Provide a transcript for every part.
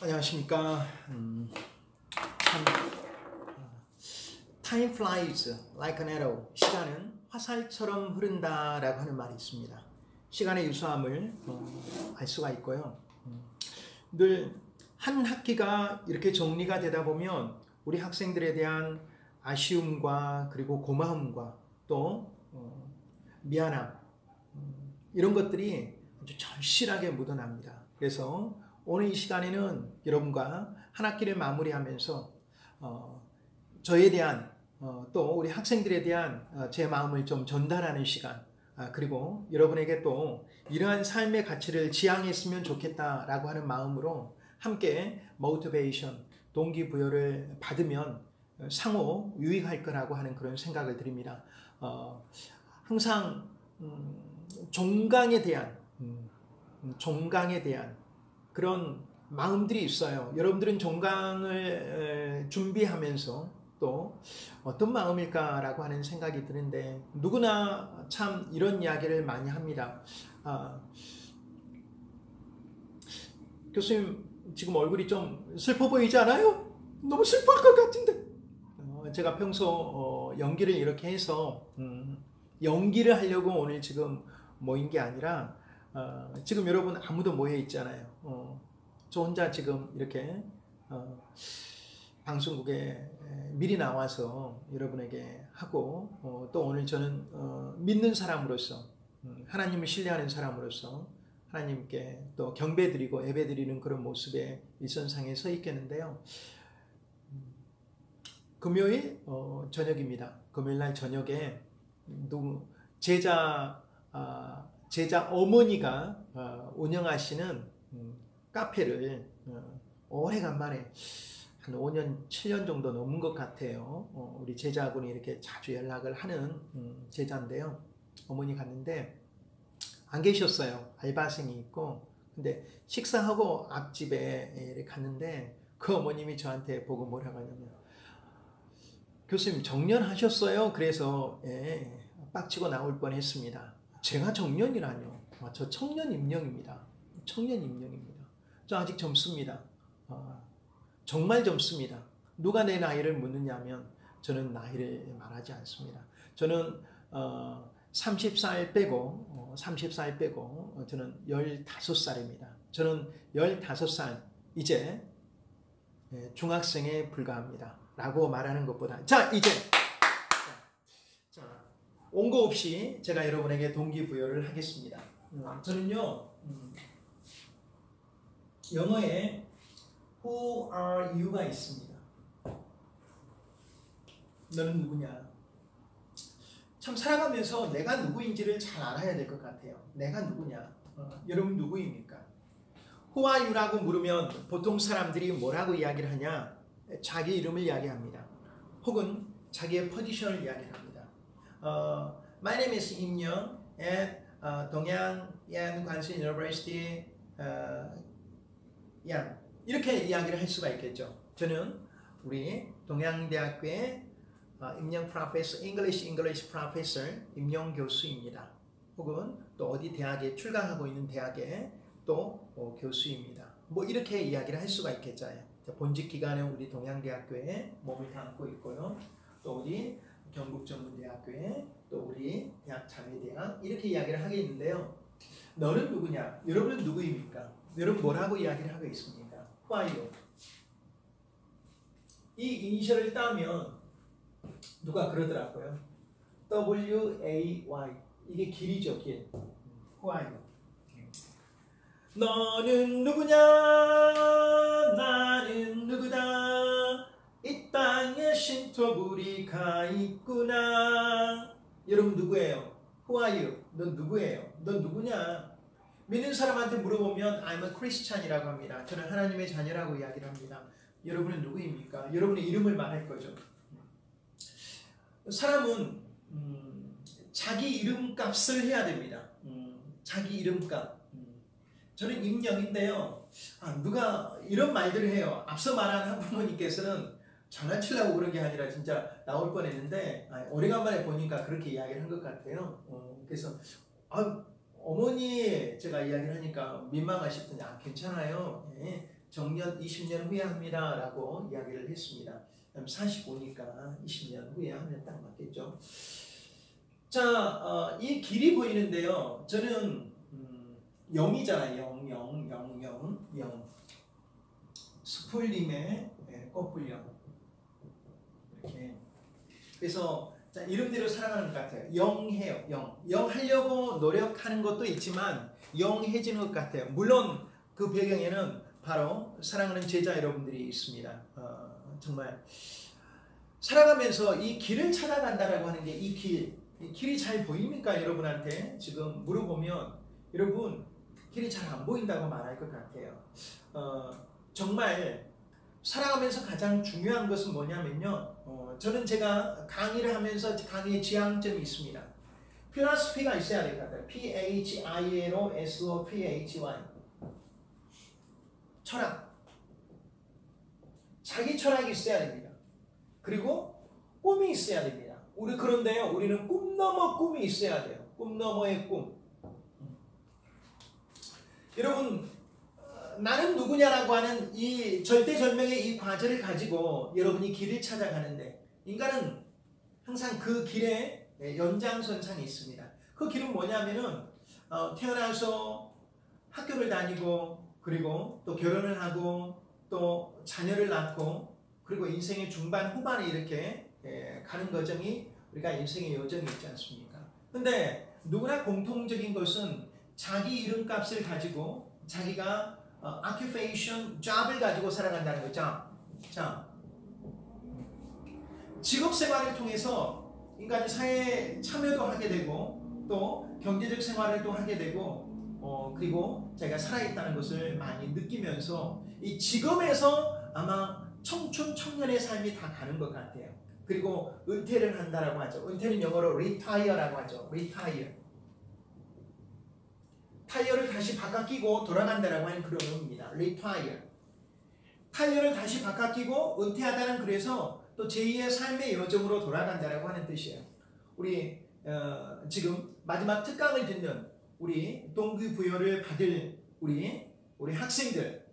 안녕하십니까. 참, Time flies like an arrow. 시간은 화살처럼 흐른다라고 하는 말이 있습니다. 시간의 유수함을 알 수가 있고요. 늘 한 학기가 이렇게 정리가 되다 보면 우리 학생들에 대한 아쉬움과 그리고 고마움과 또 미안함 이런 것들이 아주 절실하게 묻어납니다. 그래서 오늘 이 시간에는 여러분과 한 학기를 마무리하면서 저에 대한 또 우리 학생들에 대한 제 마음을 좀 전달하는 시간, 그리고 여러분에게 또 이러한 삶의 가치를 지향했으면 좋겠다라고 하는 마음으로 함께 모티베이션, 동기부여를 받으면 상호 유익할 거라고 하는 그런 생각을 드립니다. 항상 종강에 대한 그런 마음들이 있어요. 여러분들은 종강을 준비하면서 또 어떤 마음일까라고 하는 생각이 드는데, 누구나 참 이런 이야기를 많이 합니다. 교수님 지금 얼굴이 좀 슬퍼 보이지 않아요? 너무 슬퍼할 것 같은데. 제가 평소 연기를 이렇게 해서 연기를 하려고 오늘 지금 모인 게 아니라 지금 여러분 아무도 모여 있잖아요. 저 혼자 지금 이렇게 방송국에 미리 나와서 여러분에게 하고, 또 오늘 저는 믿는 사람으로서, 하나님을 신뢰하는 사람으로서 하나님께 또 경배드리고 예배드리는 그런 모습의 일선상에 서 있겠는데요. 금요일 저녁입니다. 금요일 날 저녁에 제자 어머니가 운영하시는 카페를 오래간만에 한 5년, 7년 정도 넘은 것 같아요. 우리 제자분이 이렇게 자주 연락을 하는 제자인데요. 어머니 갔는데 안 계셨어요. 알바생이 있고. 근데 식사하고 앞집에 이렇게 갔는데 그 어머님이 저한테 보고 뭐라고 하냐면, 교수님 정년하셨어요? 그래서 빡치고 나올 뻔했습니다. 제가 정년이라뇨. 저 청년 임명입니다. 청년 임명입니다. 저 아직 젊습니다. 정말 젊습니다. 누가 내 나이를 묻느냐면 저는 나이를 말하지 않습니다. 저는 30살 빼고 저는 15살입니다. 저는 15살 이제 중학생에 불과합니다. 라고 말하는 것보다, 이제 원고 없이 제가 여러분에게 동기부여를 하겠습니다. 저는요, 영어에 Who are you가 있습니다. 너는 누구냐? 참 살아가면서 내가 누구인지를 잘 알아야 될 것 같아요. 내가 누구냐? 여러분 누구입니까? Who are you라고 물으면 보통 사람들이 뭐라고 이야기를 하냐? 자기 이름을 이야기합니다. 혹은 자기의 포지션을 이야기합니다. My name is 임영 at 동양 양관순 University 양, 이렇게 이야기를 할 수가 있겠죠. 저는 우리 동양대학교의 임영 프로페서, English 프로페서 임영 교수입니다. 혹은 또 어디 대학에 출강하고 있는 대학의 또 교수입니다. 뭐 이렇게 이야기를 할 수가 있겠죠. 본직 기간은 우리 동양대학교에 몸을 담고 있고요. 또 우리 경북전문대학교에, 또 우리 대학 자매대학, 이렇게 이야기를 하겠는데요. 너는 누구냐? 여러분은 누구입니까? 여러분 뭐라고 이야기를 하고 있습니까? Who are you? 이 이니셜을 따면 누가 그러더라고요. W-A-Y. 이게 길이죠, 길. Who are you? 너는 누구냐? 나는 누구다. 이 땅에 신토불이 가 있구나. 여러분 누구예요? Who are you? 넌 누구예요? 넌 누구냐? 믿는 사람한테 물어보면 I'm a Christian이라고 합니다. 저는 하나님의 자녀라고 이야기를 합니다. 여러분은 누구입니까? 여러분의 이름을 말할 거죠. 사람은 자기 이름값을 해야 됩니다. 자기 이름값. 저는 임영인데요. 누가 이런 말들을 해요. 앞서 말한 학부모님께서는 장난치려고 그런 게 아니라 진짜 나올 뻔했는데, 오래간만에 보니까 그렇게 이야기를 한 것 같아요. 그래서 어머니 제가 이야기를 하니까 민망하시더니 괜찮아요. 정년 20년 후에 합니다 라고 이야기를 했습니다. 45니까 20년 후에 하면 딱 맞겠죠. 자, 이 길이 보이는데요. 저는 0이잖아요. 0. 스폴림의 거꾸령. 이렇게. 그래서 자, 이름대로 살아가는 것 같아요. 0해요. 0 하려고 노력하는 것도 있지만 0해지는 것 같아요. 물론 그 배경에는 바로 사랑하는 제자 여러분들이 있습니다. 정말 살아가면서 이 길을 찾아간다라고 하는 게 이 길이 잘 보입니까? 여러분한테 지금 물어보면 여러분 길이 잘 안 보인다고 말할 것 같아요. 정말 살아가면서 가장 중요한 것은 뭐냐면요. 저는 제가 강의를 하면서 강의의 지향점이 있습니다. 필로소피가 있어야 될 것 같아요. PHILOSOPHY. 철학. 자기 철학이 있어야 됩니다. 그리고 꿈이 있어야 됩니다. 그런데요, 우리는 꿈 넘어 꿈이 있어야 돼요. 꿈 너머의 꿈. 여러분, 나는 누구냐라고 하는 이 절대절명의 이 과제를 가지고 여러분이 길을 찾아가는데, 인간은 항상 그 길에 연장선상에 있습니다. 그 길은 뭐냐면은 태어나서 학교를 다니고, 그리고 또 결혼을 하고, 또 자녀를 낳고, 그리고 인생의 중반 후반에 이렇게 가는 과정이 우리가 인생의 여정이 있지 않습니까? 근데 누구나 공통적인 것은 자기 이름값을 가지고 자기가 occupation, job을 가지고 살아간다는 거죠. 자, 직업 생활을 통해서 인간이 사회에 참여도 하게 되고 또 경제적 생활을 또 하게 되고 그리고 자기가 살아있다는 것을 많이 느끼면서 이 직업에서 아마 청춘 청년의 삶이 다 가는 것 같아요. 그리고 은퇴를 한다라고 하죠. 은퇴는 영어로 retire라고 하죠. retire. 타이어를 다시 바꿔 끼고 돌아간다라고 하는 그런 의미입니다. retire. 타이어를 다시 바꿔 끼고 은퇴하다는 그래서 또 제2의 삶의 여정으로 돌아간다라고 하는 뜻이에요. 우리 지금 마지막 특강을 듣는 우리 동기부여를 받을 우리 학생들,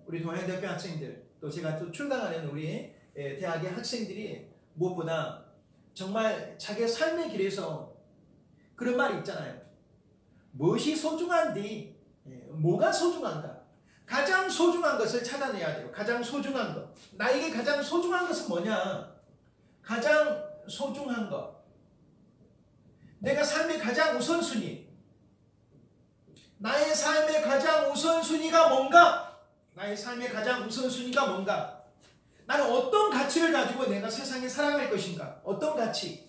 우리 동양대학교 학생들, 또 제가 또 출강하는 우리 대학의 학생들이 무엇보다 정말 자기의 삶의 길에서 그런 말이 있잖아요. 무엇이 소중한디? 뭐가 소중한가? 가장 소중한 것을 찾아내야 돼요. 가장 소중한 것. 나에게 가장 소중한 것은 뭐냐? 가장 소중한 것. 내가 삶의 가장 우선순위. 나의 삶의 가장 우선순위가 뭔가? 나의 삶의 가장 우선순위가 뭔가? 나는 어떤 가치를 가지고 내가 세상에 살아갈 것인가? 어떤 가치?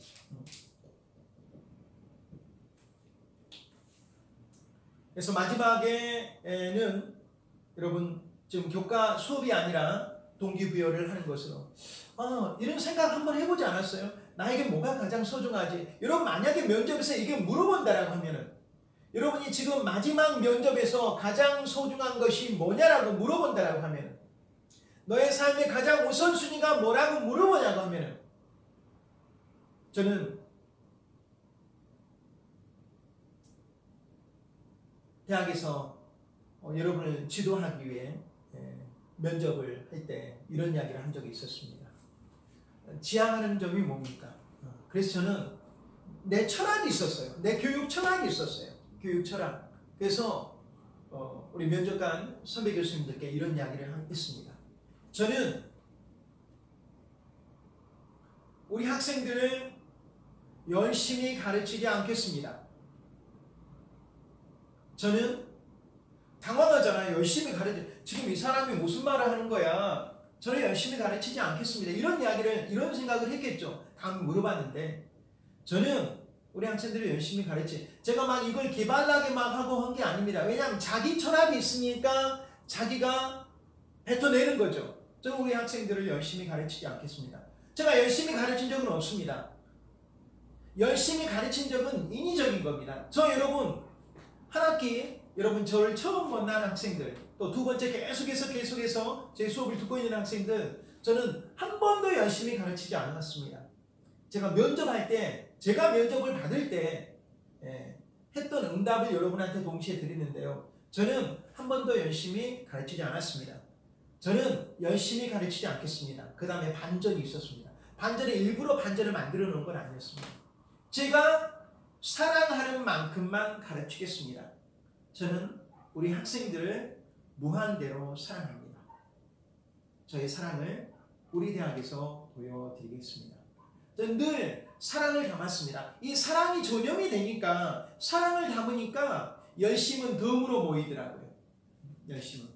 그래서 마지막에는 여러분 지금 교과 수업이 아니라 동기부여를 하는 것으로 이런 생각 한번 해보지 않았어요? 나에게 뭐가 가장 소중하지? 여러분 만약에 면접에서 이게 물어본다라고 하면은 여러분이 지금 마지막 면접에서 가장 소중한 것이 뭐냐라고 물어본다라고 하면은 너의 삶의 가장 우선순위가 뭐라고 물어보냐고 하면은 저는 대학에서 여러분을 지도하기 위해 면접을 할 때 이런 이야기를 한 적이 있었습니다. 지향하는 점이 뭡니까? 그래서 저는 내 철학이 있었어요. 내 교육 철학이 있었어요. 교육 철학. 그래서 우리 면접관 선배 교수님들께 이런 이야기를 했습니다. 저는 우리 학생들을 열심히 가르치지 않겠습니다. 저는 당황하잖아요. 열심히 지금 이 사람이 무슨 말을 하는 거야. 저는 열심히 가르치지 않겠습니다. 이런 생각을 했겠죠. 다음 물어봤는데 저는 우리 학생들을 열심히 제가 막 이걸 개발하게 막 하고 한 게 아닙니다. 왜냐하면 자기 철학이 있으니까 자기가 뱉어내는 거죠. 저는 우리 학생들을 열심히 가르치지 않겠습니다. 제가 열심히 가르친 적은 없습니다. 열심히 가르친 적은 인위적인 겁니다. 저 여러분 한 학기 여러분 저를 처음 만난 학생들 또 두 번째 계속해서 제 수업을 듣고 있는 학생들 저는 한 번도 열심히 가르치지 않았습니다. 제가 면접할 때 제가 면접을 받을 때 했던 응답을 여러분한테 동시에 드리는데요. 저는 한 번도 열심히 가르치지 않았습니다. 저는 열심히 가르치지 않겠습니다. 그 다음에 반전이 있었습니다. 반전에 일부러 반전을 만들어 놓은 건 아니었습니다. 제가 사랑하는 만큼만 가르치겠습니다. 저는 우리 학생들을 무한대로 사랑합니다. 저의 사랑을 우리 대학에서 보여드리겠습니다. 저는 늘 사랑을 담았습니다. 이 사랑이 전염이 되니까, 사랑을 담으니까 열심은 덤으로 모이더라고요. 열심은.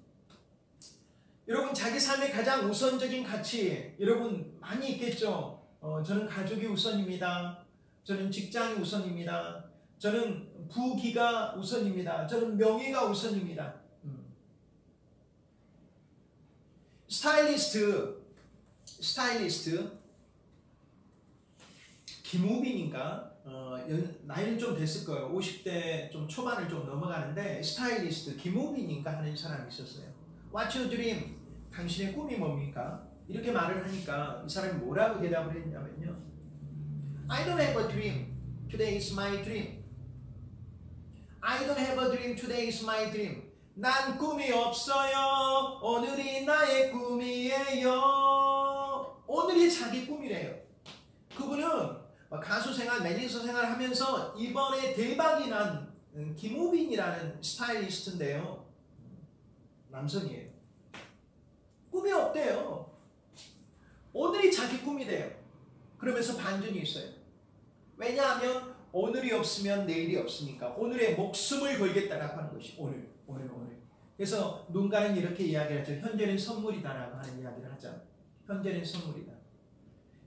여러분, 자기 삶의 가장 우선적인 가치, 여러분 많이 있겠죠. 저는 가족이 우선입니다. 저는 직장이 우선입니다. 저는 부귀가 우선입니다. 저는 명예가 우선입니다. 스타일리스트 김우빈인가? 나이는 좀 됐을 거예요. 50대 좀 초반을 좀 넘어가는데, 스타일리스트 김우빈인가 하는 사람이 있었어요. What's your dream? 당신의 꿈이 뭡니까? 이렇게 말을 하니까 이 사람이 뭐라고 대답을 했냐면요, I don't have a dream. Today is my dream. I don't have a dream. Today is my dream. 난 꿈이 없어요. 오늘이 나의 꿈이에요. 오늘이 자기 꿈이래요. 그분은 가수 생활, 매니저 생활 하면서 이번에 대박이 난 김우빈이라는 스타일리스트인데요. 남성이에요. 꿈이 없대요. 오늘이 자기 꿈이래요. 그러면서 반전이 있어요. 왜냐하면 오늘이 없으면 내일이 없으니까 오늘의 목숨을 걸겠다라고 하는 것이 오늘. 그래서 누군가는 이렇게 이야기를 하죠. 현재는 선물이다라고 하는 이야기를 하죠. 현재는 선물이다.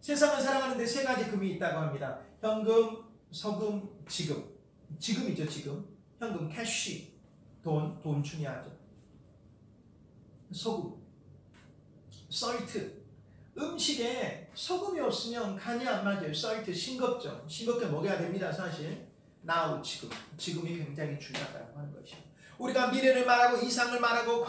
세상을 살아가는데 세 가지 금이 있다고 합니다. 현금, 서금, 지금. 지금이죠, 지금. 현금, 캐시. 돈 중요하죠. 소금, 솔트. 음식에 소금이 없으면 간이 안 맞아요. 솔트, 싱겁죠. 싱겁게 먹여야 됩니다, 사실. now, 지금이 굉장히 중요하다고 하는 것이죠. 우리가 미래를 말하고 이상을 말하고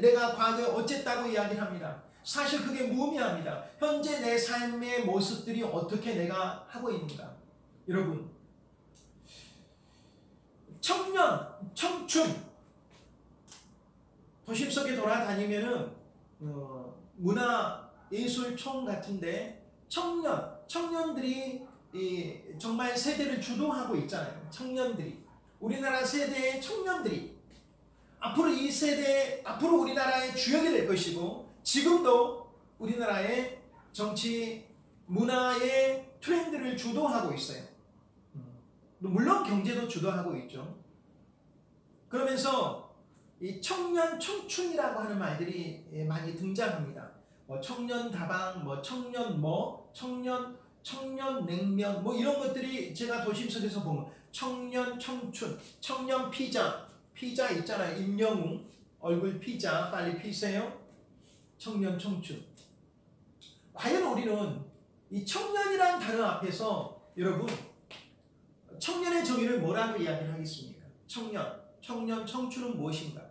내가 과거에 어쨌다고 이야기를 합니다. 사실 그게 무의미합니다. 현재 내 삶의 모습들이 어떻게 내가 하고 있는가. 여러분, 청년, 청춘, 도심 속에 돌아다니면은 문화예술촌 같은데 청년들이 정말 세대를 주도하고 있잖아요. 청년들이, 우리나라 세대의 청년들이 앞으로 우리나라의 주역이 될 것이고, 지금도 우리나라의 정치, 문화의 트렌드를 주도하고 있어요. 물론 경제도 주도하고 있죠. 그러면서 이 청년, 청춘이라고 하는 말들이 많이 등장합니다. 청년 다방, 청년 냉면, 이런 것들이 제가 도심 속에서 보면 청년 청춘, 청년 피자 있잖아요. 임영웅 얼굴 피자 빨리 피세요. 청년 청춘. 과연 우리는 이 청년이란 단어 앞에서 여러분 청년의 정의를 뭐라고 이야기를 하겠습니까? 청년 청춘은 무엇인가?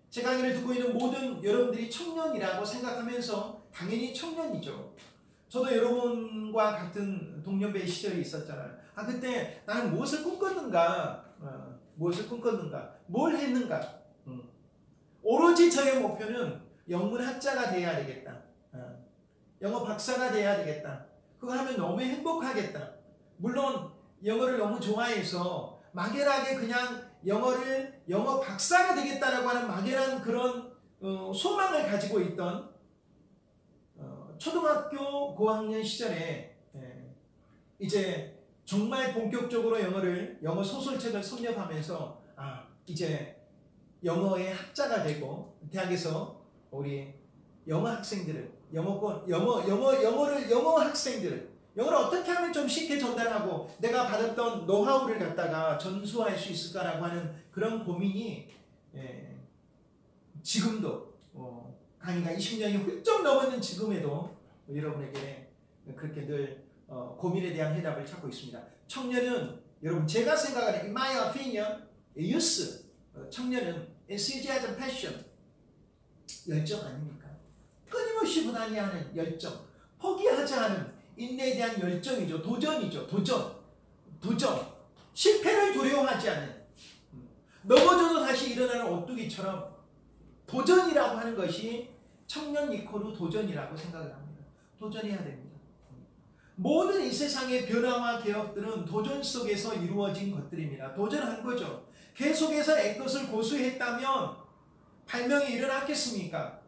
제 강의를 듣고 있는 모든 여러분들이 청년이라고 생각하면서 당연히 청년이죠. 저도 여러분과 같은 동년배 시절이 있었잖아요. 그때 나는 무엇을 꿈꿨는가? 뭘 했는가? 오로지 저의 목표는 영문학자가 돼야 되겠다. 영어 박사가 돼야 되겠다. 그거 하면 너무 행복하겠다. 물론 영어를 너무 좋아해서 막연하게 그냥 영어 박사가 되겠다라고 하는 막연한 그런 소망을 가지고 있던 초등학교 고학년 시절에 이제 정말 본격적으로 영어 소설책을 섭렵하면서 이제 영어의 학자가 되고 대학에서 우리 영어 학생들을 영어를 어떻게 하면 좀 쉽게 전달하고 내가 받았던 노하우를 갖다가 전수할 수 있을까라고 하는 그런 고민이 지금도 강의가 20년이 훌쩍 넘었는 지금에도 여러분에게 그렇게 늘 고민에 대한 해답을 찾고 있습니다. 청년은 여러분 제가 생각하는 in my opinion, youth, 청년은 enthusiasm, passion, 열정 아닙니까? 끊임없이 분하는 열정, 포기하지 않은 인내에 대한 열정이죠. 도전이죠. 도전. 실패를 두려워하지 않는, 넘어져도 다시 일어나는 오뚜기처럼 도전이라고 하는 것이 청년 이코르 도전이라고 생각을 합니다. 도전해야 됩니다. 모든 이 세상의 변화와 개혁들은 도전 속에서 이루어진 것들입니다. 도전한 거죠. 계속해서 애것을 고수했다면 발명이 일어났겠습니까?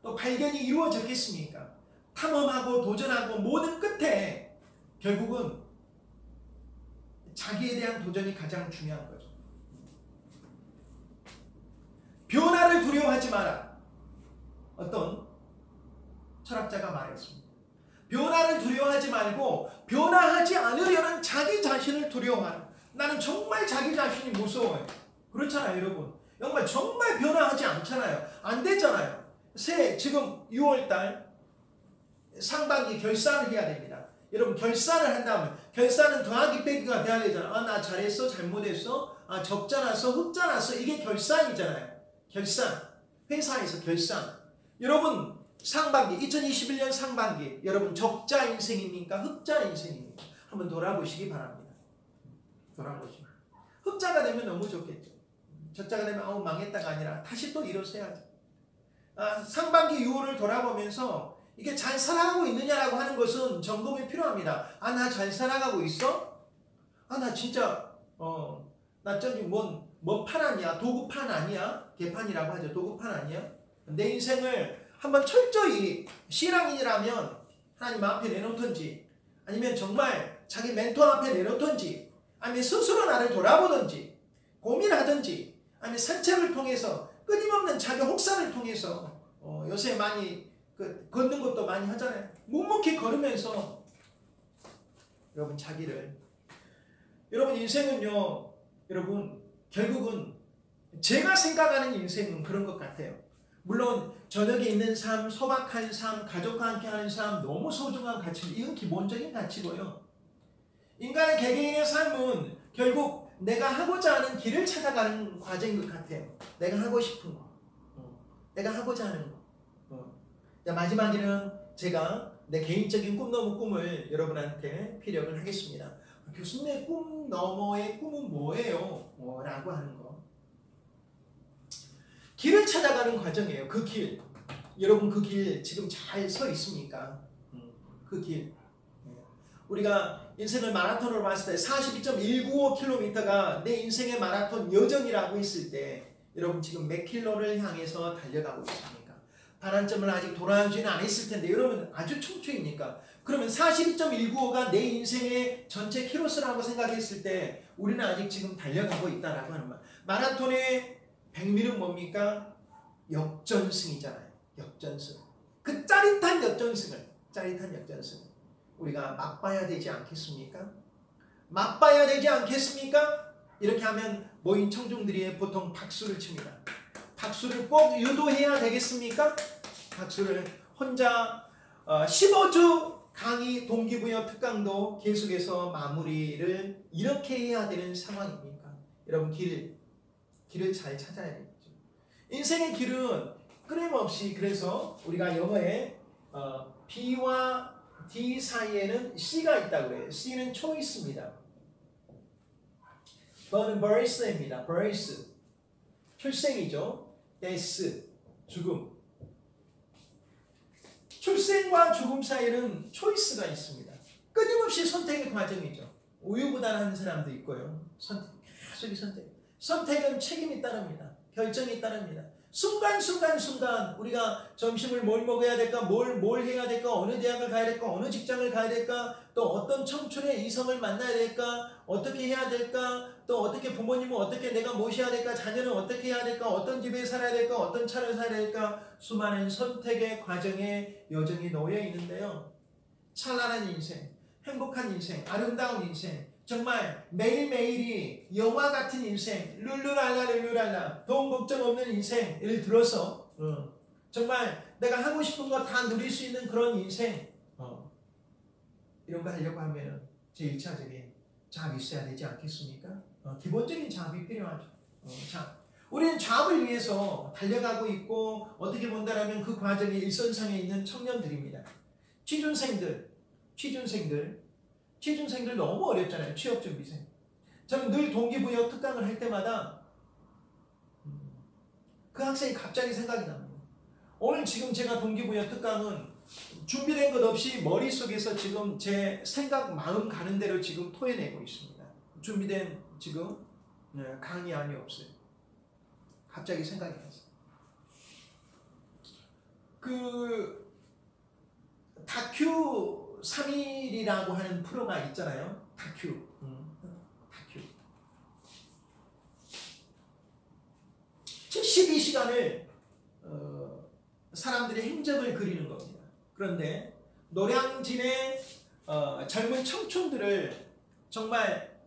또 발견이 이루어졌겠습니까? 탐험하고 도전하고 모든 끝에 결국은 자기에 대한 도전이 가장 중요한 거죠. 변화를 두려워하지 마라. 어떤 철학자가 말했습니다. 변화를 두려워하지 말고 변화하지 않으려는 자기 자신을 두려워하라. 나는 정말 자기 자신이 무서워요. 그렇잖아요, 여러분. 정말 변화하지 않잖아요. 안 되잖아요. 지금 6월달 상반기 결산을 해야 됩니다. 여러분, 결산을 한다면 결산은 더하기 빼기가 돼야 되잖아요. 나 잘했어, 잘못했어, 적자 났어, 흑자 났어. 이게 결산이잖아요. 결산. 회사에서 결산. 여러분, 상반기 2021년 상반기 여러분 적자 인생입니까? 흑자 인생입니까? 한번 돌아보시기 바랍니다. 돌아보시고 흑자가 되면 너무 좋겠죠. 적자가 되면 망했다가 아니라 다시 또 일어서야죠. 상반기 6월을 돌아보면서 이게 잘 살아가고 있느냐라고 하는 것은 점검이 필요합니다. 나 잘 살아가고 있어? 나 진짜 나 저기 뭔 판 아니야? 도구판 아니야? 개판이라고 하죠. 도구판 아니야? 내 인생을 한번 철저히 신앙인이라면 하나님 앞에 내놓던지, 아니면 정말 자기 멘토 앞에 내놓던지, 아니면 스스로 나를 돌아보던지 고민하던지, 아니면 산책을 통해서 끊임없는 자기 혹사를 통해서 요새 많이 걷는 것도 많이 하잖아요. 묵묵히 걸으면서 여러분 여러분 인생은요, 여러분 결국은 제가 생각하는 인생은 그런 것 같아요. 물론 저녁에 있는 삶, 소박한 삶, 가족과 함께하는 삶 너무 소중한 가치, 이건 기본적인 가치고요. 인간의 개개인의 삶은 결국 내가 하고자 하는 길을 찾아가는 과정인 것 같아요. 내가 하고 싶은 거, 내가 하고자 하는 거. 마지막에는 제가 내 개인적인 꿈 넘은 꿈을 여러분한테 피력을 하겠습니다. 교수님의 꿈 너머의 꿈은 뭐예요? 라고 하는 거. 길을 찾아가는 과정이에요. 그 길. 여러분 그 길 지금 잘 서 있습니까? 그 길. 우리가 인생을 마라톤으로 봤을 때 42.195km가 내 인생의 마라톤 여정이라고 했을 때 여러분 지금 몇 킬로를 향해서 달려가고 있습니까? 반환점을 아직 돌아오지는 않았을 텐데 여러분 아주 청초입니까? 그러면 42.195가 내 인생의 전체 키로수라고 생각했을 때 우리는 아직 지금 달려가고 있다라고 하는 말. 마라톤의 백미는 뭡니까? 역전승이잖아요. 역전승. 그 짜릿한 역전승을 우리가 맛봐야 되지 않겠습니까? 맛봐야 되지 않겠습니까? 이렇게 하면 모인 청중들이 보통 박수를 칩니다. 박수를 꼭 유도해야 되겠습니까? 박수를 혼자 15주 강의 동기부여 특강도 계속해서 마무리를 이렇게 해야 되는 상황입니까? 여러분 길을 잘 찾아야 되겠죠. 인생의 길은 끊임없이, 그래서 우리가 영어에 B와 D 사이에는 C가 있다고 그래요. C는 choice입니다. B는 birth입니다. birth. 출생이죠. death. 죽음. 출생과 죽음 사이에는 choice가 있습니다. 끊임없이 선택의 과정이죠. 우유부단한 사람도 있고요. 계속 선택. 선택은 책임이 따릅니다. 결정이 따릅니다. 순간 우리가 점심을 뭘 먹어야 될까, 뭘 해야 될까, 어느 대학을 가야 될까, 어느 직장을 가야 될까, 또 어떤 청춘의 이성을 만나야 될까, 어떻게 해야 될까, 또 어떻게 부모님은 어떻게 내가 모셔야 될까, 자녀는 어떻게 해야 될까, 어떤 집에 살아야 될까, 어떤 차를 사야 될까, 수많은 선택의 과정에 여정이 놓여 있는데요. 찬란한 인생, 행복한 인생, 아름다운 인생, 정말 매일매일이 영화 같은 인생, 룰루랄라 돈 걱정 없는 인생, 예를 들어서 정말 내가 하고 싶은 거 다 누릴 수 있는 그런 인생, 이런 거 하려고 하면 제 1차적인 자압이 있어야 되지 않겠습니까? 기본적인 자압이 필요하죠. 우리는 자압을 위해서 달려가고 있고, 어떻게 본다면 그 과정에 일선상에 있는 청년들입니다. 취준생들 너무 어렵잖아요. 취업준비생. 저는 늘 동기부여 특강을 할 때마다 그 학생이 갑자기 생각이 납니다. 오늘 지금 제가 동기부여 특강은 준비된 것 없이 머릿속에서 지금 제 생각, 마음 가는 대로 지금 토해내고 있습니다. 준비된 지금 강의안이 없어요. 갑자기 생각이 났어요. 그 다큐 3일이라고 하는 프로가 있잖아요. 다큐. 72시간을 사람들의 행적을 그리는 겁니다. 그런데 노량진의 젊은 청춘들을 정말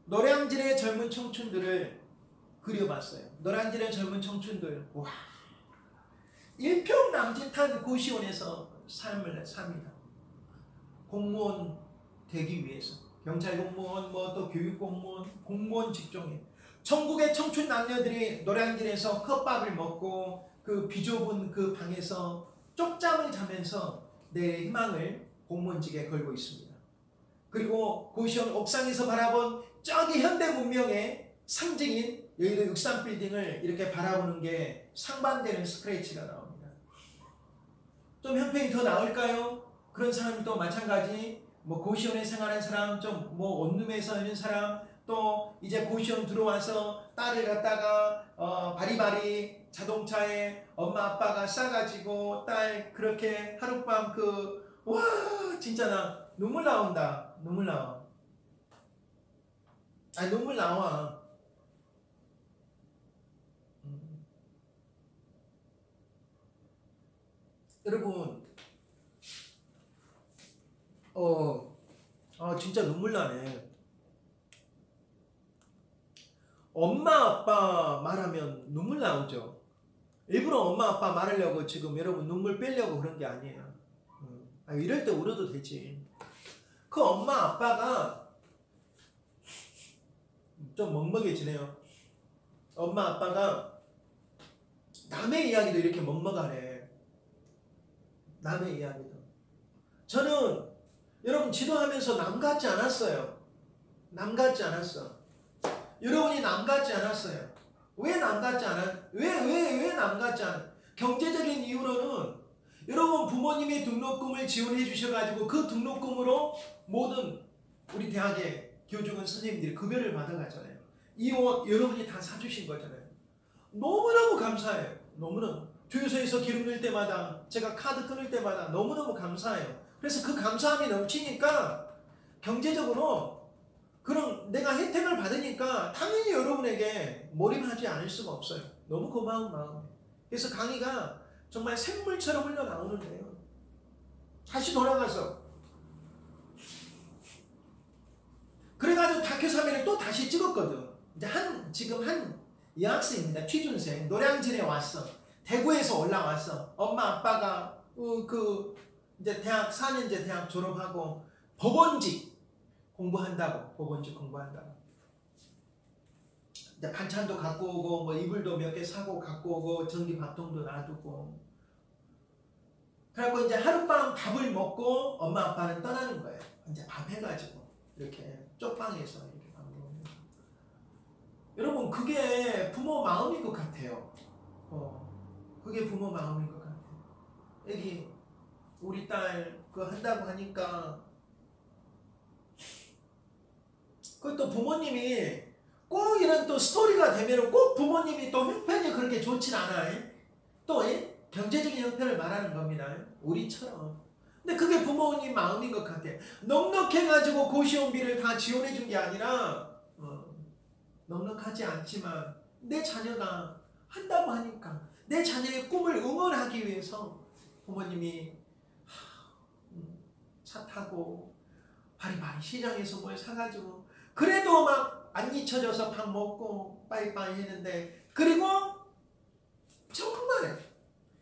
노량진의 젊은 청춘들을 그려봤어요. 노량진의 젊은 청춘들, 와, 일평남짓한 고시원에서 삶을 삽니다. 공무원 되기 위해서 경찰 공무원, 뭐 또 교육 공무원, 공무원 직종에 전국의 청춘 남녀들이 노량진에서 컵밥을 먹고 그 비좁은 그 방에서 쪽잠을 자면서 내 희망을 공무원직에 걸고 있습니다. 그리고 고시원 옥상에서 바라본 저기 현대 문명의 상징인 여의도 63빌딩을 이렇게 바라보는 게 상반되는 스크래치가 나옵니다. 좀 형편이 더 나을까요? 그런 사람도 마찬가지. 뭐 고시원에 생활한 사람, 좀 뭐 원룸에서 있는 사람, 또 이제 고시원 들어와서 딸을 갖다가 바리바리 자동차에 엄마 아빠가 싸가지고 딸 그렇게 하룻밤 와 진짜 나 눈물 나온다. 눈물 나와. 아니 눈물 나와. 여러분 진짜 눈물 나네. 엄마 아빠 말하면 눈물 나오죠. 일부러 엄마 아빠 말하려고 지금 여러분 눈물 빼려고 그런 게 아니에요. 이럴 때 울어도 되지. 그 엄마 아빠가 좀 먹먹해지네요. 엄마 아빠가 남의 이야기도 이렇게 먹먹하네. 남의 이야기도. 저는 여러분 지도하면서 남 같지 않았어요. 남 같지 않았어. 여러분이 남 같지 않았어요. 왜 남 같지 않아? 왜 남 같지 않아? 경제적인 이유로는 여러분 부모님의 등록금을 지원해 주셔가지고 그 등록금으로 모든 우리 대학의 교직원 선생님들이 급여를 받아가잖아요. 이 옷 여러분이 다 사주신 거잖아요. 너무너무 감사해요. 너무너무. 주유소에서 기름 넣을 때마다 제가 카드 끊을 때마다 너무너무 감사해요. 그래서 그 감사함이 넘치니까 경제적으로 그럼 내가 혜택을 받으니까 당연히 여러분에게 몰입하지 않을 수가 없어요. 너무 고마운 마음에. 그래서 강의가 정말 샘물처럼 흘러나오는데요. 다시 돌아가서 그래가지고 다큐 3일을 또 다시 찍었거든. 이제 지금 한 여학생입니다. 취준생. 노량진에 왔어. 대구에서 올라왔어. 엄마 아빠가 이제 대학 4년제 대학 졸업하고 법원직 공부한다고. 이제 반찬도 갖고 오고 뭐 이불도 몇 개 사고 갖고 오고 전기 밥통도 놔두고. 그래갖고 이제 하룻밤 밥을 먹고 엄마 아빠는 떠나는 거예요. 이제 밥 해가지고 이렇게 쪽방에서 이렇게 밥 먹는. 여러분 그게 부모 마음인 것 같아요. 그게 부모 마음인 것 같아요. 애기 우리 딸 그거 한다고 하니까 그것도 부모님이 꼭 이런 또 스토리가 되면 꼭 부모님이 또 형편이 그렇게 좋진 않아요. 또 경제적인 형편을 말하는 겁니다. 우리처럼. 근데 그게 부모님 마음인 것 같아요. 넉넉해가지고 고시원비를 다 지원해 준 게 아니라 넉넉하지 않지만 내 자녀가 한다고 하니까 내 자녀의 꿈을 응원하기 위해서 부모님이 차 타고 바리바리 시장에서 뭘 사가지고 그래도 막 안 잊혀져서 밥 먹고 빠이빠이 했는데 그리고 정말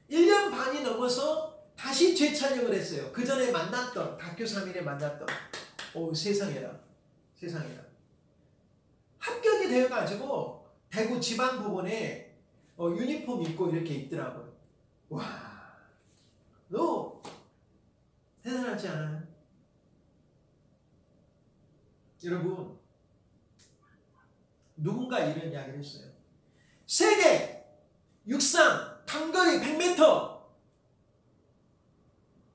1년 반이 넘어서 다시 재촬영을 했어요. 그 전에 만났던 다큐 3일에 만났던 세상에나 합격이 되어가지고 대구 지방법원에 유니폼 입고 이렇게 있더라고요. 와, 너 대단하지 않아요? 여러분 누군가 이런 이야기를 했어요. 세계 육상 단거리 100m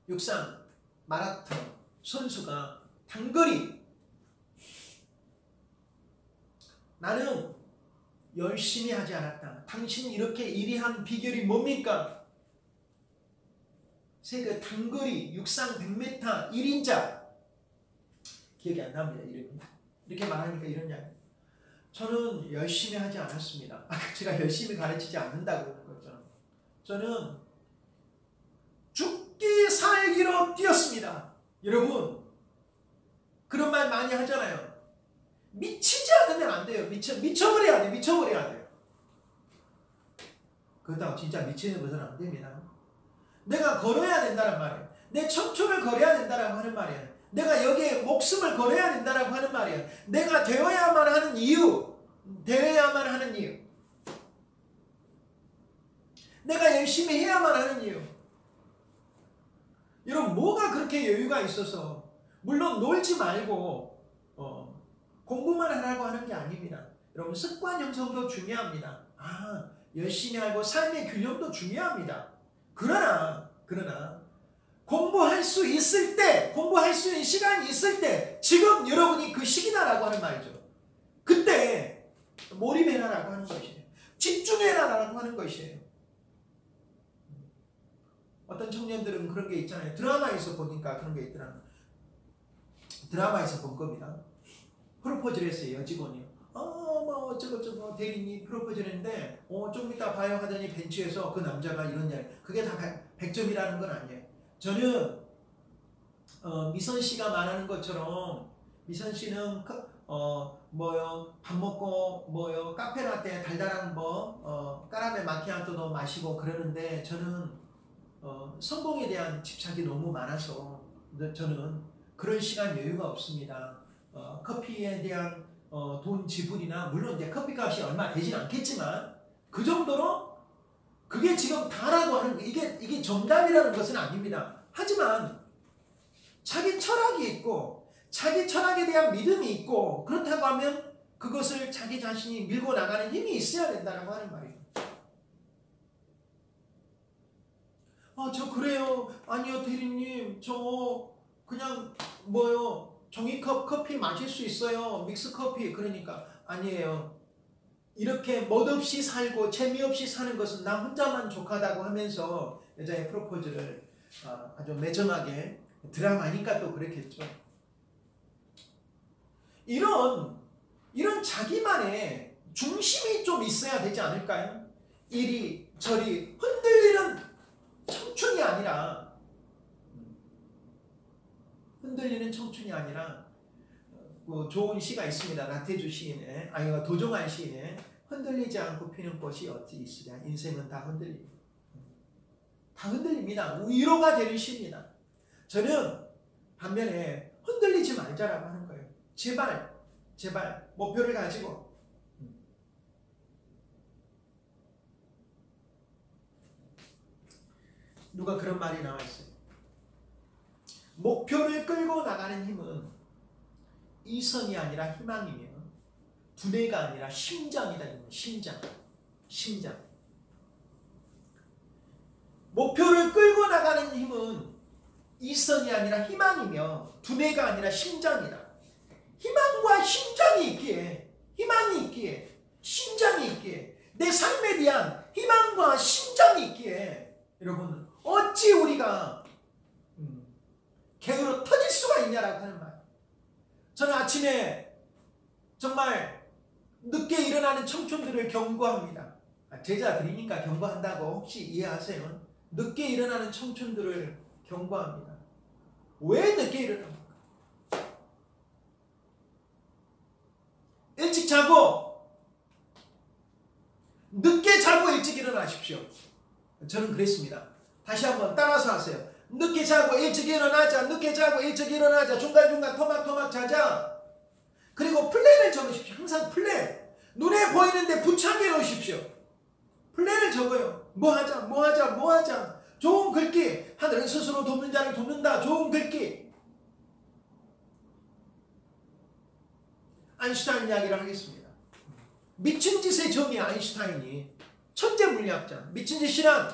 육상 마라톤 선수가 단거리 나는 열심히 하지 않았다. 당신이 이렇게 일이 한 비결이 뭡니까? 세계 단거리 육상 100m 1인자 기억이 안 납니다. 이름이. 이렇게 말하니까 이런 이야기. 저는 열심히 하지 않았습니다. 제가 열심히 가르치지 않는다고 그러는 거죠. 저는 죽기 살기로 뛰었습니다. 여러분 그런 말 많이 하잖아요. 미치지 않으면 안 돼요. 미쳐버려야 돼. 미쳐버려야 돼요. 그렇다고 진짜 미치는 것은 안 됩니다. 내가 걸어야 된다는 말이에요. 내 청춘을 걸어야 된다고 하는 말이에요. 내가 여기에 목숨을 걸어야 된다고 하는 말이에요. 내가 되어야만 하는 이유. 되어야만 하는 이유. 내가 열심히 해야만 하는 이유. 여러분 뭐가 그렇게 여유가 있어서 물론 놀지 말고 공부만 하라고 하는 게 아닙니다. 여러분 습관 형성도 중요합니다. 열심히 하고 삶의 균형도 중요합니다. 그러나 공부할 수 있을 때 공부할 수 있는 시간이 있을 때 지금 여러분이 그 시기다라고 하는 말이죠. 그때 몰입해라라고 하는 것이에요. 집중해라라고 하는 것이에요. 어떤 청년들은 그런 게 있잖아요. 드라마에서 보니까 그런 게 있더라. 드라마에서 본 겁니다. 프로포즈를 했어요. 여직원이. 뭐 어쩌고저쩌고 대리님 프로포즈를 했는데 좀 이따 봐요 하더니 벤치에서 그 남자가 이런 이야기. 그게 다 100점이라는 건 아니에요. 저는 미선 씨가 말하는 것처럼 미선 씨는 밥 먹고 카페라떼 달달한 까라멜 마키아토도 마시고 그러는데 저는 성공에 대한 집착이 너무 많아서 저는 그런 시간 여유가 없습니다. 커피에 대한 돈 지불이나 물론 이제 커피값이 얼마 되진 않겠지만 그 정도로 그게 지금 다라고 하는 이게 정답이라는 것은 아닙니다. 하지만 자기 철학이 있고 자기 철학에 대한 믿음이 있고 그렇다고 하면 그것을 자기 자신이 밀고 나가는 힘이 있어야 된다고 하는 말이에요. 저 그래요. 아니요 대리님 저 그냥 종이컵 커피 마실 수 있어요. 믹스커피. 그러니까 아니에요. 이렇게 멋없이 살고 재미없이 사는 것은 나 혼자만 족하다고 하면서 여자의 프로포즈를 아주 매정하게 드라마니까 또 그랬겠죠. 이런 자기만의 중심이 좀 있어야 되지 않을까요? 이리저리 흔들리는 청춘이 아니라 좋은 시가 있습니다. 나태주 시인의 도종환 시인의 흔들리지 않고 피는 꽃이 어찌 있으랴. 인생은 다 흔들립니다. 위로가 되는 시입니다. 저는 반면에 흔들리지 말자라고 하는 거예요. 제발 목표를 가지고 누가 그런 말이 나와 있어요. 목표를 끌고 나가는 힘은 이성이 아니라 희망이며 두뇌가 아니라 심장이다. 심장. 목표를 끌고 나가는 힘은 이성이 아니라 희망이며 두뇌가 아니라 심장이다. 희망과 심장이 있기에 심장이 있기에 내 삶에 대한 희망과 심장이 있기에 여러분 어찌 우리가 게으로 터질 수가 있냐라고 하는 말. 저는 아침에 정말 늦게 일어나는 청춘들을 경고합니다. 제자들이니까 경고한다고 혹시 이해하세요? 늦게 일어나는 청춘들을 경고합니다. 왜 늦게 일어납니까? 일찍 자고 늦게 자고 일찍 일어나십시오. 저는 그랬습니다. 다시 한번 따라서 하세요. 늦게 자고 일찍 일어나자. 중간중간 토막토막 자자. 그리고 플랜을 적으십시오. 항상 플랜. 눈에 보이는데 붙여게 놓으십시오. 플랜을 적어요. 뭐 하자. 좋은 글귀. 하늘은 스스로 돕는 자를 돕는다. 좋은 글귀. 아인슈타인 이야기를 하겠습니다. 미친 짓의 정의 아인슈타인이 천재 물리학자. 미친짓 실현.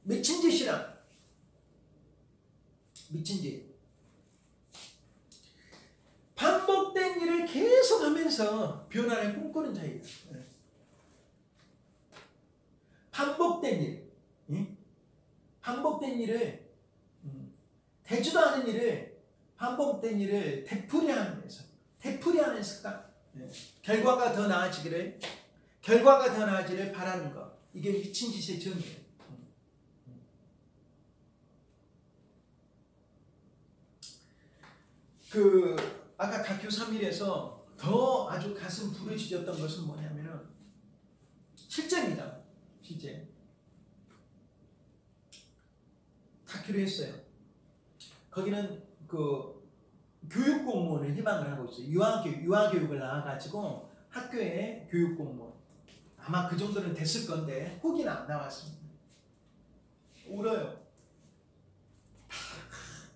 미친짓 실현. 미친짓. 반복된 일을 계속하면서 변화를 꿈꾸는 자예요. 반복된 일. 반복된 일을 되지도 않은 일을 반복된 일을 되풀이하면서 되풀이하는 습관. 결과가 더 나아지기를 바라는 것. 이게 미친 짓의 정의예요. 아까 다큐 3일에서 더 아주 가슴 부르짖었던 것은 뭐냐면은 실제입니다. 실제. 다큐를 했어요. 거기는 교육 공무원을 희망을 하고 있어요. 유아교육을 나와가지고 학교에 교육 공무원. 아마 그 정도는 됐을 건데 후기는 안 나왔습니다. 울어요.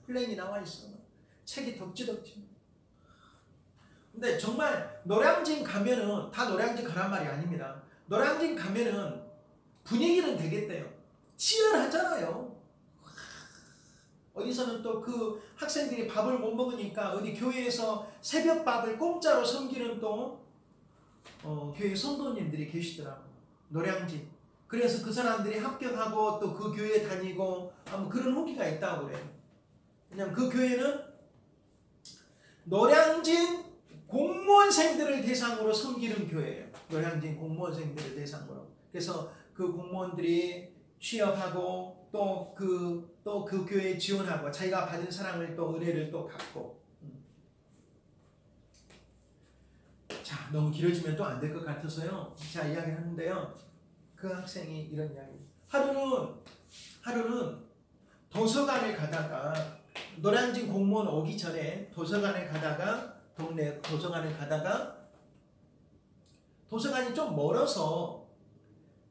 플랜이 나와 있어. 책이 덕지덕지. 근데 정말 노량진 가면은 다 노량진 가란 말이 아닙니다. 노량진 가면은 분위기는 되겠대요. 치열하잖아요. 어디서는 또 그 학생들이 밥을 못 먹으니까 어디 교회에서 새벽밥을 공짜로 섬기는 또 교회 성도님들이 계시더라고요. 노량진. 그래서 그 사람들이 합격하고 또 그 교회 다니고 그런 후기가 있다고 그래요. 왜냐면 그 교회는 노량진 공무원생들을 대상으로 섬기는 교회예요. 노량진 공무원생들을 대상으로. 그래서 그 공무원들이 취업하고 또 그 교회에 지원하고 자기가 받은 사랑을 또 은혜를 또 갚고. 자, 너무 길어지면 또 안 될 것 같아서요. 자, 이야기를 하는데요. 그 학생이 이런 이야기. 하루는 도서관을 가다가 노량진 공무원 오기 전에 도서관을 가다가 동네 도서관을 가다가 도서관이 좀 멀어서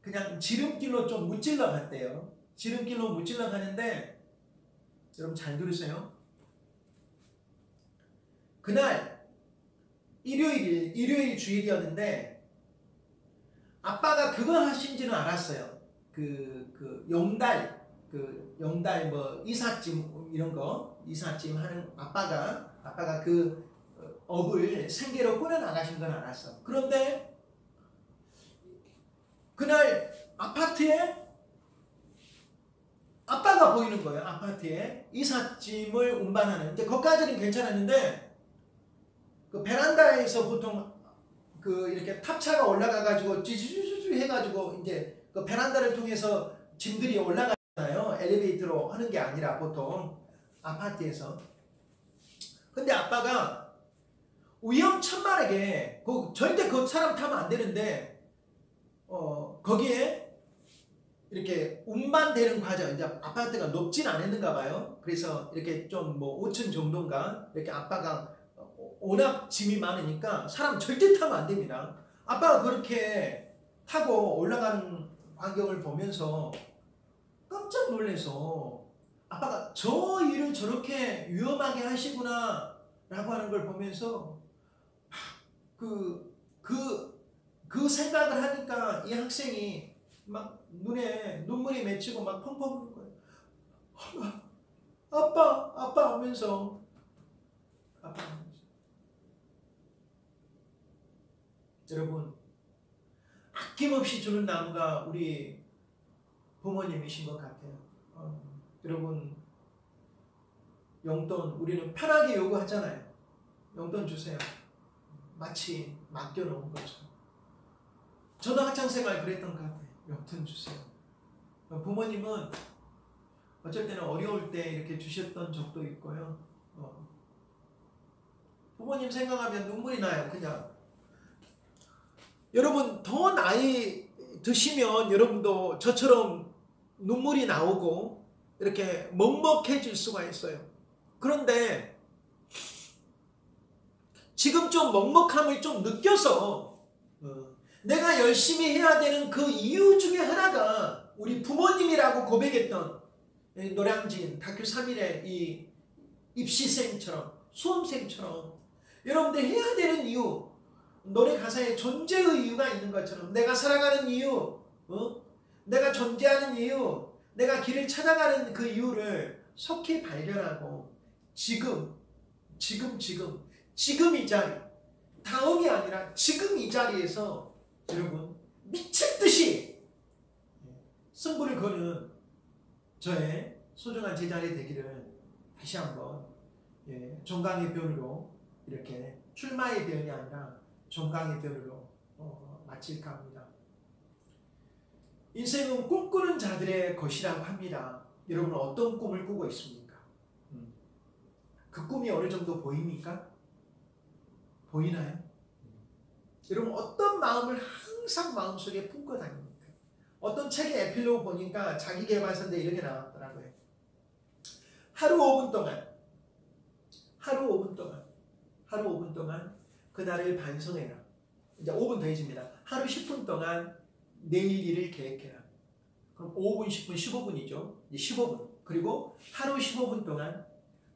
그냥 지름길로 좀 무찔러 갔대요. 지름길로 무찔러 가는데 여러분 잘 들으세요. 그날 일요일 주일이었는데 아빠가 그거 하신지는 알았어요. 용달 뭐 이삿짐 이런 거 이삿짐 하는 아빠가 그 업을 생계로 꾸려 나가신 건 알았어. 그런데 그날 아파트에 아빠가 보이는 거예요. 아파트에 이삿짐을 운반하는. 근데 거기까지는 괜찮았는데 그 베란다에서 보통 이렇게 탑차가 올라가 가지고 쭈쭈쭈쭈 해가지고 이제 그 베란다를 통해서 짐들이 올라가잖아요. 엘리베이터로 하는 게 아니라 보통 아파트에서. 근데 아빠가 위험천만하게 절대 그 사람 타면 안 되는데 거기에 이렇게 운반되는 과정, 이제 아파트가 높진 않았는가 봐요. 그래서 이렇게 좀 뭐 5층 정도인가 이렇게 아빠가 워낙 짐이 많으니까 사람 절대 타면 안 됩니다. 아빠가 그렇게 타고 올라가는 광경을 보면서 깜짝 놀라서 아빠가 저 일을 저렇게 위험하게 하시구나 라고 하는 걸 보면서 그 생각을 하니까 이 학생이 막 눈에 눈물이 맺히고 막 펑펑 우는 거예요. 아빠 하면서 여러분 아낌없이 주는 나무가 우리 부모님이신 것 같아요. 여러분 용돈 우리는 편하게 요구하잖아요. 용돈 주세요. 마치 맡겨놓은 것처럼. 저도 학창생활 그랬던 것 같아요. 용돈 주세요. 부모님은 어쩔 때는 어려울 때 이렇게 주셨던 적도 있고요. 부모님 생각하면 눈물이 나요. 그냥. 여러분 더 나이 드시면 여러분도 저처럼 눈물이 나오고 이렇게 먹먹해질 수가 있어요. 그런데 지금 좀 먹먹함을 좀 느껴서 내가 열심히 해야 되는 그 이유 중에 하나가 우리 부모님이라고 고백했던 노량진 다큐 3일의 이 입시생처럼 수험생처럼 여러분들 해야 되는 이유 노래 가사에 존재의 이유가 있는 것처럼 내가 살아가는 이유, 내가 존재하는 이유, 내가 길을 찾아가는 그 이유를 속히 발견하고 지금 이 자리, 다음이 아니라 지금 이 자리에서 여러분 미칠 듯이 승부를 거는 저의 소중한 제자리 되기를 다시 한번 종강의 변으로 이렇게 출마의 변이 아니라 종강의 변으로 마칠까 합니다. 인생은 꿈꾸는 자들의 것이라고 합니다. 여러분 어떤 꿈을 꾸고 있습니까? 그 꿈이 어느 정도 보입니까? 보이나요? 여러분 어떤 마음을 항상 마음속에 품고 다닙니까? 어떤 책의 에필로그 보니까 자기계발서인데 이렇게 나왔더라고요. 하루 5분 동안 그날을 반성해라. 이제 5분 더해집니다. 하루 10분 동안 내일 일을 계획해라. 그럼 5분, 10분, 15분이죠. 이제 15분. 그리고 하루 15분 동안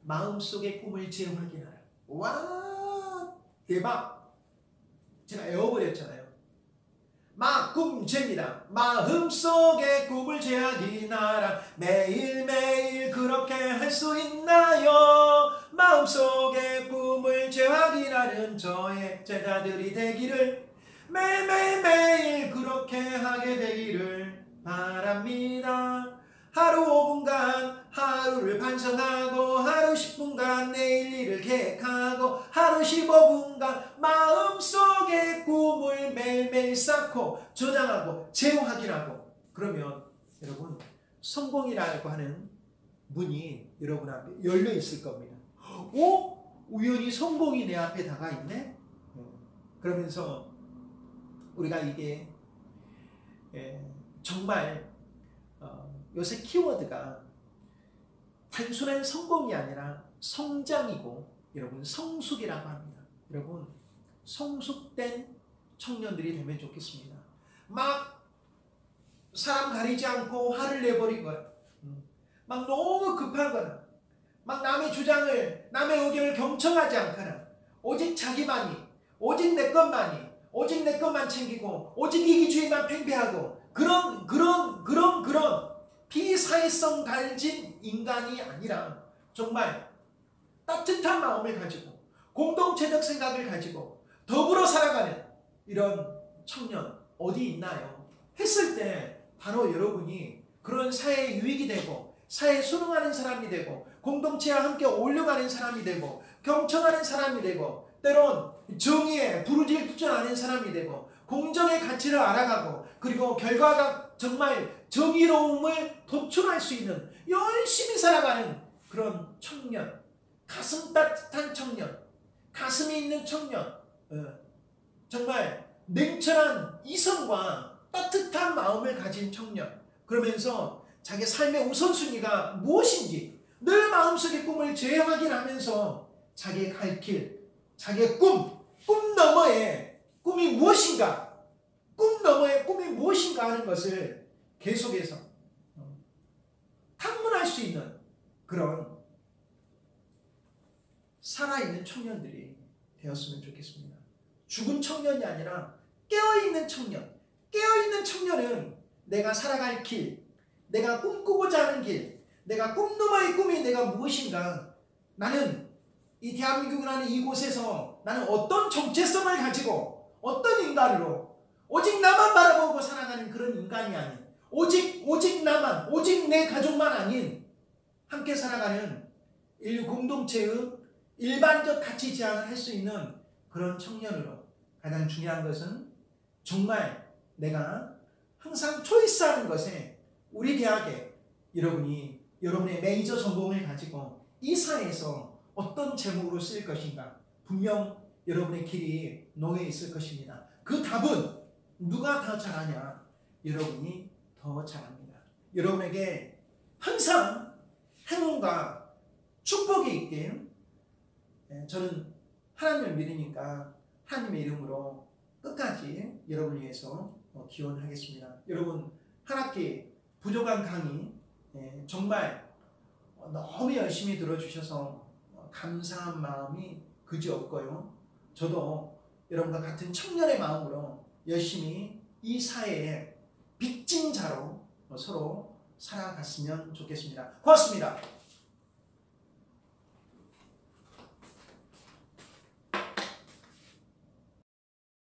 마음속의 꿈을 재확인하라. 와, 대박! 제가 에워버렸잖아요. 꿈잼니다. 마음속의 꿈을 재확인하라. 매일매일 그렇게 할 수 있나요? 마음속의 꿈을 재확인하는 저의 제자들이 되기를 매일매일 그렇게 하게 되기를 바랍니다. 하루 5분간 하루를 반성하고 하루 10분간 내일 일을 계획하고 하루 15분간 마음속의 꿈을 매일매일 쌓고 저장하고 재확인하고 그러면 여러분 성공이라고 하는 문이 여러분 앞에 열려 있을 겁니다. 오? 우연히 성공이 내 앞에 다가 있네? 그러면서 우리가 이게 정말 요새 키워드가 단순한 성공이 아니라 성장이고 여러분 성숙이라고 합니다. 여러분 성숙된 청년들이 되면 좋겠습니다. 막 사람 가리지 않고 화를 내버리거나 막 너무 급하거나 막 남의 주장을 남의 의견을 경청하지 않거나 오직 자기만이 오직 내 것만이 오직 내 것만 챙기고 오직 이기주의만 팽배하고 그런 비사회성 가진 인간이 아니라 정말 따뜻한 마음을 가지고 공동체적 생각을 가지고 더불어 살아가는 이런 청년 어디 있나요? 했을 때 바로 여러분이 그런 사회에 유익이 되고 사회에 순응하는 사람이 되고 공동체와 함께 어울려가는 사람이 되고 경청하는 사람이 되고 때론 정의에 부르짖지 사람이 되고 공정의 가치를 알아가고 그리고 결과가 정말 정의로움을 도출할 수 있는 열심히 살아가는 그런 청년, 가슴 따뜻한 청년, 가슴이 있는 청년, 정말 냉철한 이성과 따뜻한 마음을 가진 청년, 그러면서 자기 삶의 우선순위가 무엇인지 늘 마음속의 꿈을 재확인하면서 자기의 갈 길, 자기의 꿈 너머에 꿈이 무엇인가, 꿈 너머에 꿈이 무엇인가 하는 것을 계속해서 탐문할 수 있는 그런 살아있는 청년들이 되었으면 좋겠습니다. 죽은 청년이 아니라 깨어있는 청년. 깨어있는 청년은 내가 살아갈 길, 내가 꿈꾸고자 하는 길, 내가 꿈 너머의 꿈이 내가 무엇인가, 나는 이 대한민국이라는 이곳에서 나는 어떤 정체성을 가지고 어떤 인간으로 오직 나만 바라보고 살아가는 그런 인간이 아닌 오직 나만, 오직 내 가족만 아닌 함께 살아가는 인류 공동체의 일반적 가치 제안을 할 수 있는 그런 청년으로 가장 중요한 것은 정말 내가 항상 초이스하는 것에 우리 대학에 여러분의 메이저 전공을 가지고 이 사회에서 어떤 제목으로 쓰일 것인가 분명 여러분의 길이 놓여 있을 것입니다. 그 답은 누가 더 잘하냐? 여러분이 더 잘합니다. 여러분에게 항상 행운과 축복이 있길 저는 하나님을 믿으니까 하나님의 이름으로 끝까지 여러분을 위해서 기원하겠습니다. 여러분 한 학기 부족한 강의 정말 너무 열심히 들어주셔서 감사한 마음이 그지없고요. 저도 여러분과 같은 청년의 마음으로 열심히 이 사회의 빚진 자로 서로 살아갔으면 좋겠습니다. 고맙습니다.